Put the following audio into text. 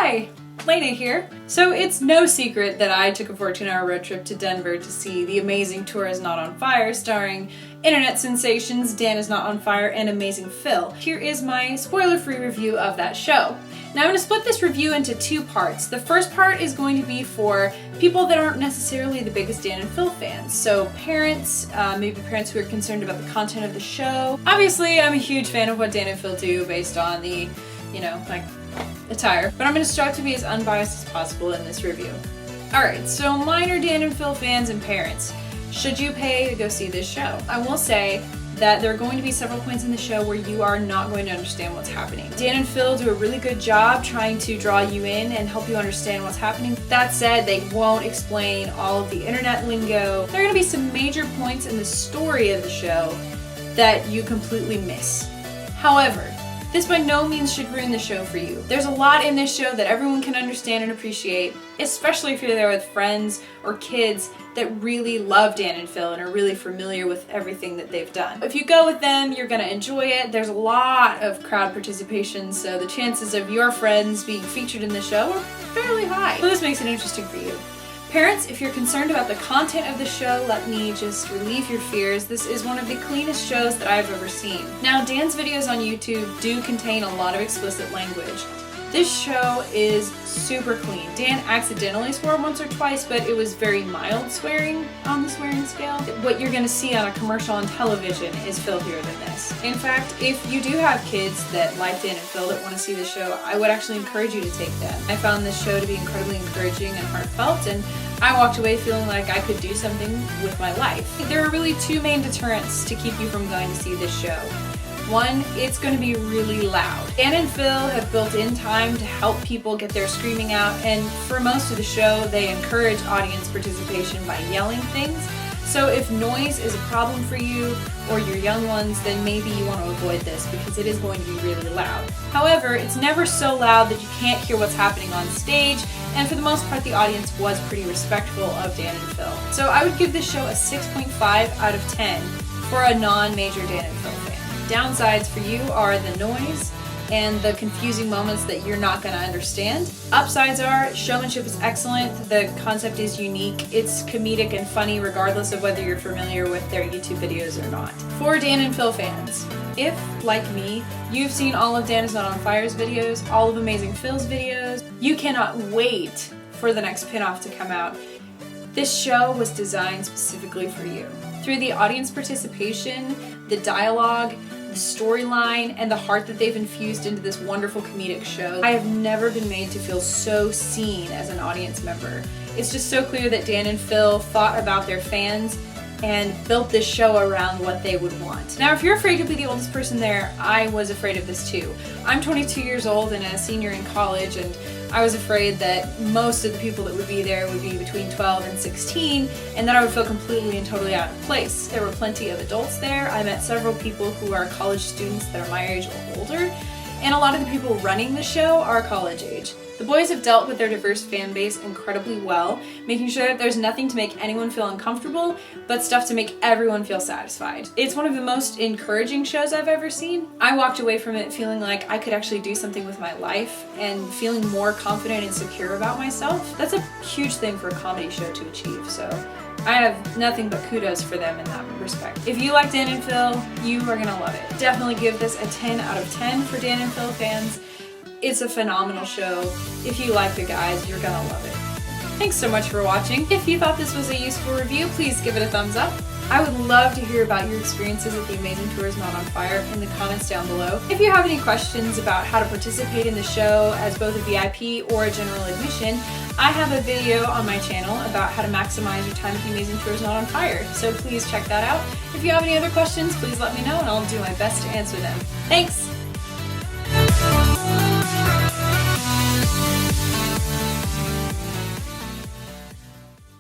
Hi, Lena here. So it's no secret that I took a 14-hour road trip to Denver to see the amazing Tour Is Not on Fire starring internet sensations Dan Is Not on Fire and Amazing Phil. Here is my spoiler-free review of that show. Now I'm going to split this review into two parts. The first part is going to be for people that aren't necessarily the biggest Dan and Phil fans. So parents, maybe parents who are concerned about the content of the show. Obviously I'm a huge fan of what Dan and Phil do based on the, attire. But I'm going to strive to be as unbiased as possible in this review. Alright, so minor Dan and Phil fans and parents, should you pay to go see this show? I will say that there are going to be several points in the show where you are not going to understand what's happening. Dan and Phil do a really good job trying to draw you in and help you understand what's happening. That said, they won't explain all of the internet lingo. There are going to be some major points in the story of the show that you completely miss. However, this by no means should ruin the show for you. There's a lot in this show that everyone can understand and appreciate, especially if you're there with friends or kids that really love Dan and Phil and are really familiar with everything that they've done. If you go with them, you're gonna enjoy it. There's a lot of crowd participation, so the chances of your friends being featured in the show are fairly high. So this makes it interesting for you. Parents, if you're concerned about the content of the show, let me just relieve your fears. This is one of the cleanest shows that I've ever seen. Now, Dan's videos on YouTube do contain a lot of explicit language. This show is super clean. Dan accidentally swore once or twice, but it was very mild swearing on the swearing scale. What you're gonna see on a commercial on television is filthier than this. In fact, if you do have kids that like Dan and Phil that want to see the show, I would actually encourage you to take them. I found this show to be incredibly encouraging and heartfelt, and I walked away feeling like I could do something with my life. There are really two main deterrents to keep you from going to see this show. One, it's going to be really loud. Dan and Phil have built in time to help people get their screaming out, and for most of the show, they encourage audience participation by yelling things. So if noise is a problem for you or your young ones, then maybe you want to avoid this because it is going to be really loud. However, it's never so loud that you can't hear what's happening on stage, and for the most part, the audience was pretty respectful of Dan and Phil. So I would give this show a 6.5 out of 10 for a non-major Dan and Phil fan. Downsides for you are the noise and the confusing moments that you're not going to understand. Upsides are showmanship is excellent, the concept is unique, it's comedic and funny regardless of whether you're familiar with their YouTube videos or not. For Dan and Phil fans, if, like me, you've seen all of Dan Is Not on Fire's videos, all of Amazing Phil's videos, you cannot wait for the next pin-off to come out. This show was designed specifically for you. Through the audience participation, the dialogue, the storyline, and the heart that they've infused into this wonderful comedic show, I have never been made to feel so seen as an audience member. It's just so clear that Dan and Phil thought about their fans and built this show around what they would want. Now, if you're afraid to be the oldest person there, I was afraid of this too. I'm 22 years old and a senior in college, and I was afraid that most of the people that would be there would be between 12 and 16, and that I would feel completely and totally out of place. There were plenty of adults there. I met several people who are college students that are my age or older, and a lot of the people running the show are college age. The boys have dealt with their diverse fan base incredibly well, making sure that there's nothing to make anyone feel uncomfortable, but stuff to make everyone feel satisfied. It's one of the most encouraging shows I've ever seen. I walked away from it feeling like I could actually do something with my life and feeling more confident and secure about myself. That's a huge thing for a comedy show to achieve, so I have nothing but kudos for them in that respect. If you like Dan and Phil, you are gonna love it. Definitely give this a 10 out of 10 for Dan and Phil fans. It's a phenomenal show. If you like the guys, you're gonna love it. Thanks so much for watching. If you thought this was a useful review, please give it a thumbs up. I would love to hear about your experiences at the Amazing Tour Is Not on Fire in the comments down below. If you have any questions about how to participate in the show as both a VIP or a general admission, I have a video on my channel about how to maximize your time at the Amazing Tour Is Not on Fire, so please check that out. If you have any other questions, please let me know and I'll do my best to answer them. Thanks!